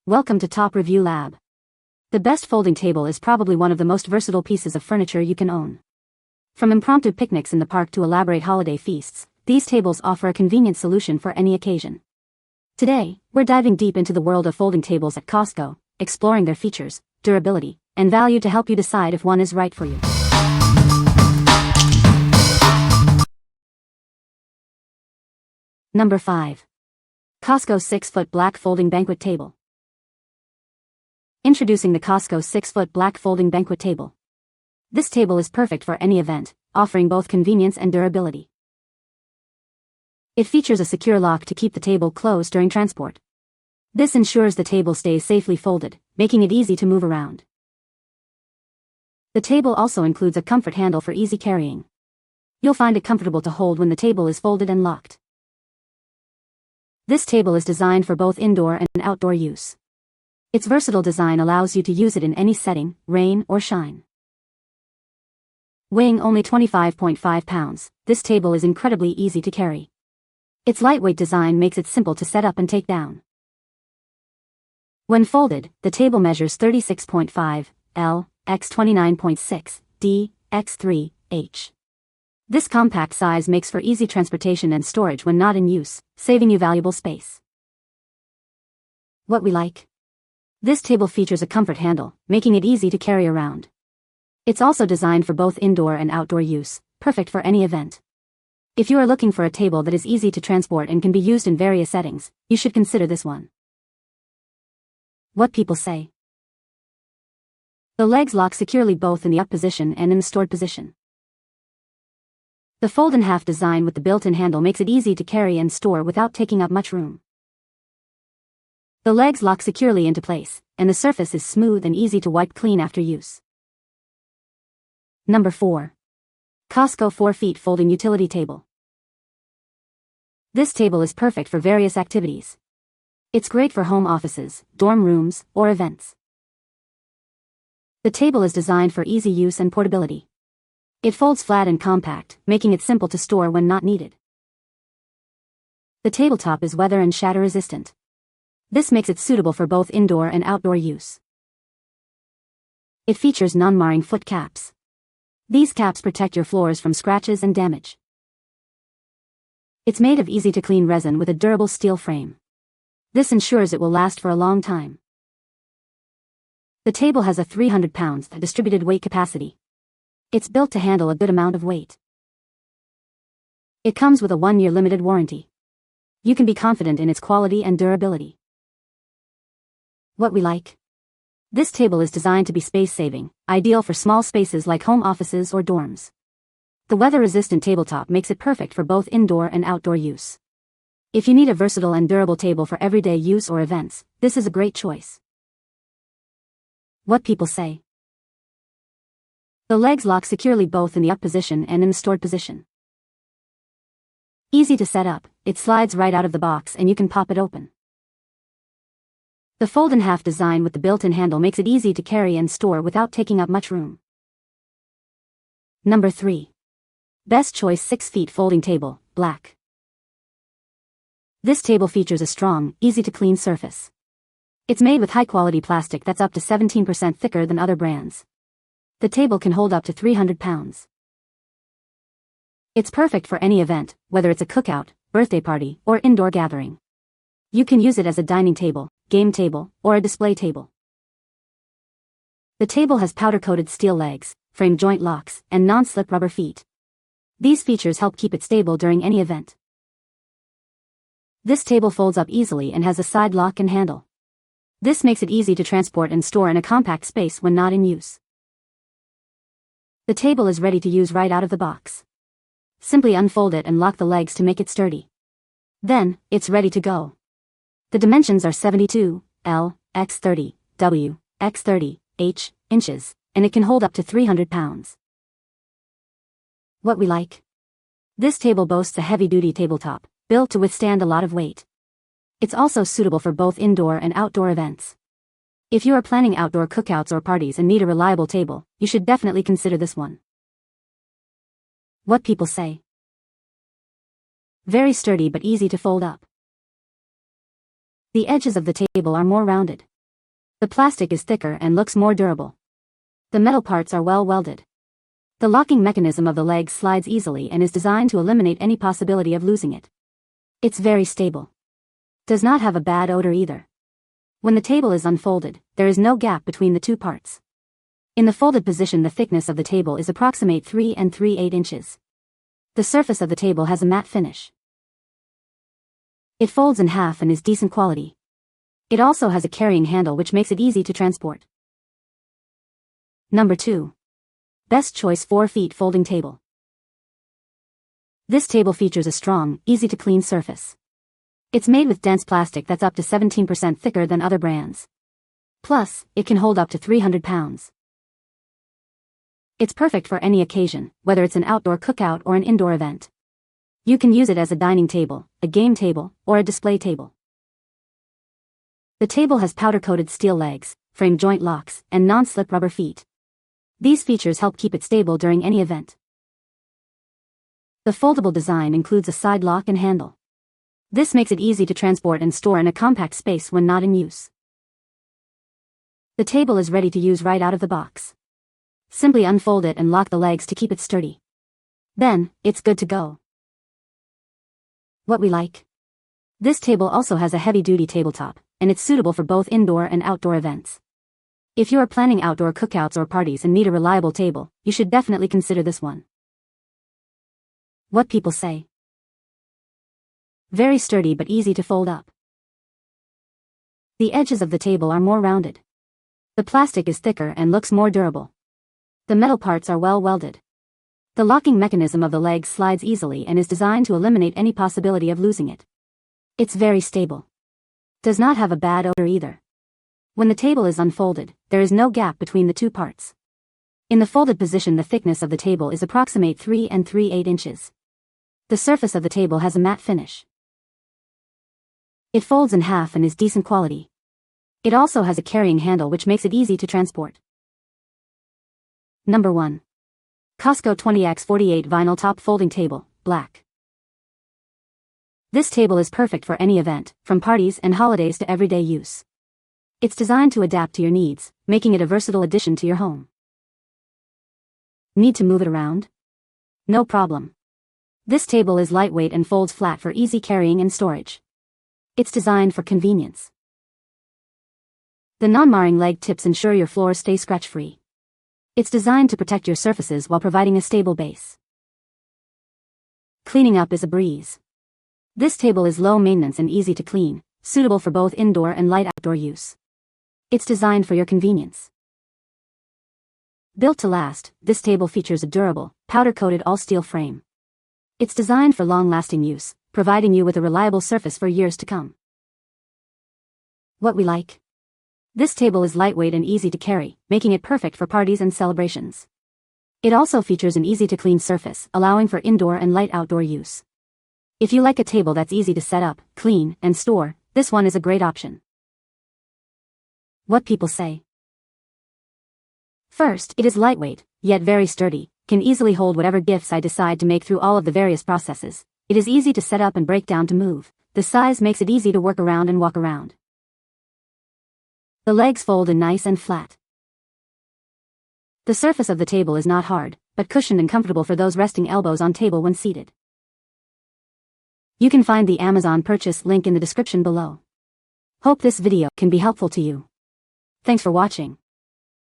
Welcome to Top Review Lab. The best folding table is probably one of the most versatile pieces of furniture you can own. From impromptu picnics in the park to elaborate holiday feasts, these tables offer a convenient solution for any occasion. Today, we're diving deep into the world of folding tables at Costco, exploring their features, durability, and value to help you decide if one is right for you. Number 5. Costco 6-foot black folding banquet table. Introducing the Costco 6-foot black folding banquet table. This table is perfect for any event, offering both convenience and durability. It features a secure lock to keep the table closed during transport. This ensures the table stays safely folded, making it easy to move around. The table also includes a comfort handle for easy carrying. You'll find it comfortable to hold when the table is folded and locked. This table is designed for both indoor and outdoor use. Its versatile design allows you to use it in any setting, rain or shine. Weighing only 25.5 pounds, this table is incredibly easy to carry. Its lightweight design makes it simple to set up and take down. When folded, the table measures 36.5 L x 29.6 D x 3 H. This compact size makes for easy transportation and storage when not in use, saving you valuable space. What we like? This table features a comfort handle, making it easy to carry around. It's also designed for both indoor and outdoor use, perfect for any event. If you are looking for a table that is easy to transport and can be used in various settings, you should consider this one. What people say. The legs lock securely both in the up position and in the stored position. The fold-in-half design with the built-in handle makes it easy to carry and store without taking up much room. The legs lock securely into place, and the surface is smooth and easy to wipe clean after use. Number 4. Costco 4-feet folding utility table. This table is perfect for various activities. It's great for home offices, dorm rooms, or events. The table is designed for easy use and portability. It folds flat and compact, making it simple to store when not needed. The tabletop is weather and shatter resistant. This makes it suitable for both indoor and outdoor use. It features non-marring foot caps. These caps protect your floors from scratches and damage. It's made of easy-to-clean resin with a durable steel frame. This ensures it will last for a long time. The table has a 300 pounds distributed weight capacity. It's built to handle a good amount of weight. It comes with a 1-year limited warranty. You can be confident in its quality and durability. What we like? This table is designed to be space-saving, ideal for small spaces like home offices or dorms. The weather-resistant tabletop makes it perfect for both indoor and outdoor use. If you need a versatile and durable table for everyday use or events, this is a great choice. What people say. The legs lock securely both in the up position and in the stored position. Easy to set up, it slides right out of the box and you can pop it open. The fold-in-half design with the built-in handle makes it easy to carry and store without taking up much room. Number 3. Best Choice 6-feet folding table, black. This table features a strong, easy-to-clean surface. It's made with high-quality plastic that's up to 17% thicker than other brands. The table can hold up to 300 pounds. It's perfect for any event, whether it's a cookout, birthday party, or indoor gathering. You can use it as a dining table, game table, or a display table. The table has powder-coated steel legs, frame joint locks, and non-slip rubber feet. These features help keep it stable during any event. This table folds up easily and has a side lock and handle. This makes it easy to transport and store in a compact space when not in use. The table is ready to use right out of the box. Simply unfold it and lock the legs to make it sturdy. Then, it's ready to go. The dimensions are 72 L x 30 W x 30 H inches, and it can hold up to 300 pounds. What we like? This table boasts a heavy-duty tabletop, built to withstand a lot of weight. It's also suitable for both indoor and outdoor events. If you are planning outdoor cookouts or parties and need a reliable table, you should definitely consider this one. What people say. Very sturdy but easy to fold up. The edges of the table are more rounded, The plastic is thicker and looks more durable. The metal parts are well welded. The locking mechanism of the legs slides easily and is designed to eliminate any possibility of losing it. It's very stable. Does not have a bad odor either. When the table is unfolded, there is no gap between the two parts. In the folded position, the thickness of the table is approximate 3 3/8 inches. The surface of the table has a matte finish. It folds in half and is decent quality. It also has a carrying handle which makes it easy to transport. Number 2. Best choice 4 feet folding table. This table features a strong, easy to clean surface. It's made with dense plastic that's up to 17% thicker than other brands. Plus, it can hold up to 300 pounds. It's perfect for any occasion, whether it's an outdoor cookout or an indoor event. You can use it as a dining table, a game table, or a display table. The table has powder-coated steel legs, frame joint locks, and non-slip rubber feet. These features help keep it stable during any event. The foldable design includes a side lock and handle. This makes it easy to transport and store in a compact space when not in use. The table is ready to use right out of the box. Simply unfold it and lock the legs to keep it sturdy. Then, it's good to go. What we like? This table also has a heavy-duty tabletop, and it's suitable for both indoor and outdoor events. If you are planning outdoor cookouts or parties and need a reliable table, you should definitely consider this one. What people say. Very sturdy but easy to fold up. The edges of the table are more rounded. The plastic is thicker and looks more durable. The metal parts are well welded. The locking mechanism of the legs slides easily and is designed to eliminate any possibility of losing it. It's very stable. Does not have a bad odor either. When the table is unfolded, there is no gap between the two parts. In the folded position, the thickness of the table is approximate 3 3/8 inches. The surface of the table has a matte finish. It folds in half and is decent quality. It also has a carrying handle which makes it easy to transport. Number 1. Costco 20x48 Vinyl Top Folding Table, Black. This table is perfect for any event, from parties and holidays to everyday use. It's designed to adapt to your needs, making it a versatile addition to your home. Need to move it around? No problem. This table is lightweight and folds flat for easy carrying and storage. It's designed for convenience. The non-marring leg tips ensure your floors stay scratch-free. It's designed to protect your surfaces while providing a stable base. Cleaning up is a breeze. This table is low maintenance and easy to clean, suitable for both indoor and light outdoor use. It's designed for your convenience. Built to last, this table features a durable, powder-coated all-steel frame. It's designed for long-lasting use, providing you with a reliable surface for years to come. What we like? This table is lightweight and easy to carry, making it perfect for parties and celebrations. It also features an easy-to-clean surface, allowing for indoor and light outdoor use. If you like a table that's easy to set up, clean, and store, this one is a great option. What people say. First, it is lightweight, yet very sturdy, can easily hold whatever gifts I decide to make through all of the various processes. It is easy to set up and break down to move. The size makes it easy to work around and walk around. The legs fold in nice and flat. The surface of the table is not hard, but cushioned and comfortable for those resting elbows on table when seated. You can find the Amazon purchase link in the description below. Hope this video can be helpful to you. Thanks for watching.